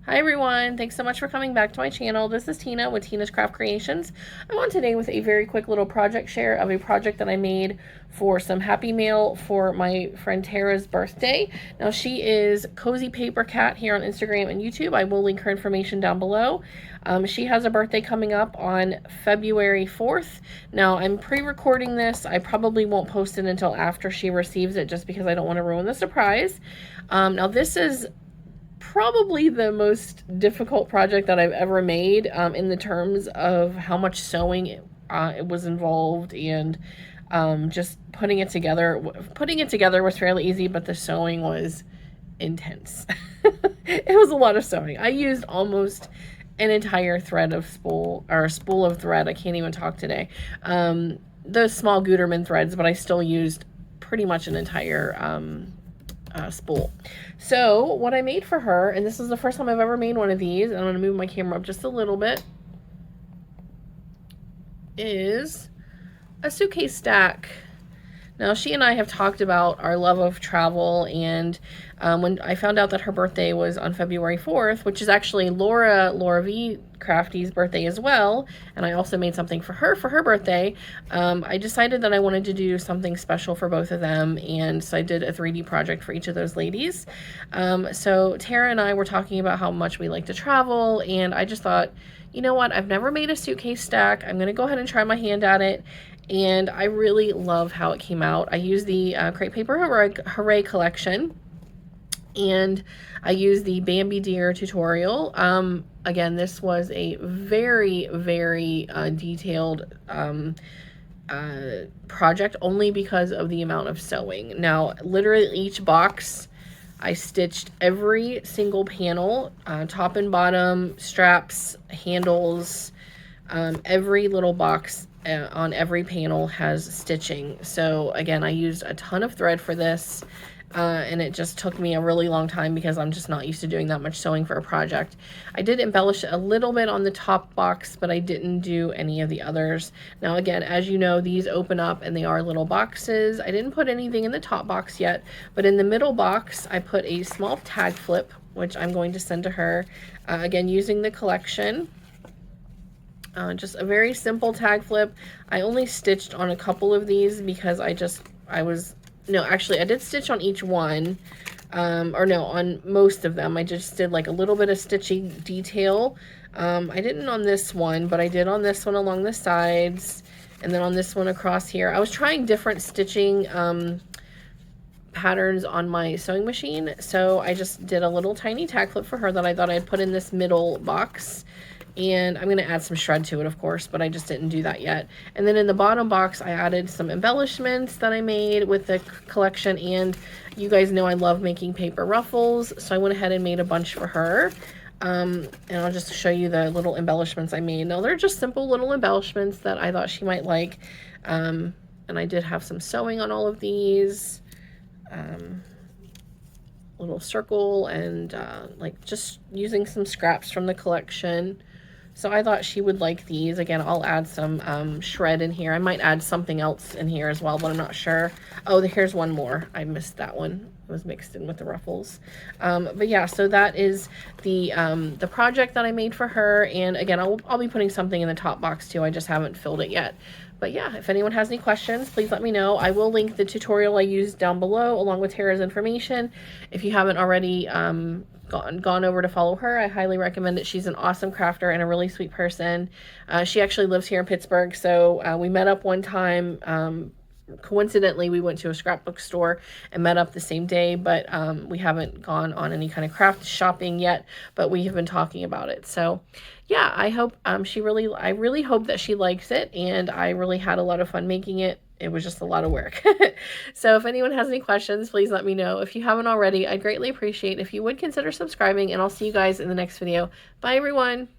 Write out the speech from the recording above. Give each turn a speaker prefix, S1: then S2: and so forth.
S1: Hi everyone, thanks so much for coming back to my channel. This is Tina with Tina's Craft Creations. I'm on today with a very quick little project share of a project that I made for some Happy Mail for my friend Tara's birthday. Now she is cozypapercat here on Instagram and YouTube. I will link her information down below. She has a birthday coming up on February 4th. Now I'm pre-recording this. I probably won't post it until after she receives it just because I don't want to ruin the surprise. Now this is probably the most difficult project that I've ever made in the terms of how much sewing it was involved, and just putting it together. Putting it together was fairly easy, but the sewing was intense. It was a lot of sewing. I used almost an entire thread of spool, or a spool of thread. I can't even talk today. Those small Gutermann threads, but I still used pretty much an entire spool. So what I made for her, and this is the first time I've ever made one of these, and I'm going to move my camera up just a little bit, is a suitcase stack. Now, she and I have talked about our love of travel, and when I found out that her birthday was on February 4th, which is actually Laura V. Crafty's birthday as well, and I also made something for her birthday, I decided that I wanted to do something special for both of them, and so I did a 3D project for each of those ladies. So Tara and I were talking about how much we like to travel, and I just thought, you know what, I've never made a suitcase stack. I'm going to go ahead and try my hand at it. And I really love how it came out. I used the Crepe Paper Hooray collection, and I used the Bambi Deer tutorial. Again, this was a very, very detailed project, only because of the amount of sewing. Now, literally each box, I stitched every single panel, top and bottom, straps, handles, every little box on every panel has stitching. So again, I used a ton of thread for this, and it just took me a really long time because I'm just not used to doing that much sewing for a project. I did embellish a little bit on the top box, but I didn't do any of the others. Now again, as you know, these open up and they are little boxes. I didn't put anything in the top box yet, but in the middle box, I put a small tag flip, which I'm going to send to her, again, using the collection. Just a very simple tag flip. I only stitched on a couple of these because I did stitch on each one, or no, on most of them. I just did like a little bit of stitching detail. I didn't on this one, but I did on this one along the sides, and then on this one across here. I was trying different stitching patterns on my sewing machine, so I just did a little tiny tag flip for her that I thought I'd put in this middle box. And I'm going to add some shred to it, of course, but I just didn't do that yet. And then in the bottom box, I added some embellishments that I made with the collection, and you guys know I love making paper ruffles, so I went ahead and made a bunch for her. And I'll just show you the little embellishments I made. Now, they're just simple little embellishments that I thought she might like, and I did have some sewing on all of these. Little circle, and like just using some scraps from the collection. So I thought she would like these. Again, I'll add some shred in here. I might add something else in here as well, but I'm not sure. Oh, here's one more. I missed that one. It was mixed in with the ruffles. But yeah, so that is the project that I made for her. And again, I'll be putting something in the top box too. I just haven't filled it yet. But yeah, if anyone has any questions, please let me know. I will link the tutorial I used down below along with Tara's information. If you haven't already gone over to follow her, I highly recommend it. She's an awesome crafter and a really sweet person. She actually lives here in Pittsburgh, so we met up one time. Coincidentally, we went to a scrapbook store and met up the same day, but we haven't gone on any kind of craft shopping yet, but we have been talking about it. So yeah, I hope I really hope that she likes it, and I really had a lot of fun making it. It was just a lot of work. So if anyone has any questions, please let me know. If you haven't already, I'd greatly appreciate if you would consider subscribing, and I'll see you guys in the next video. Bye, everyone.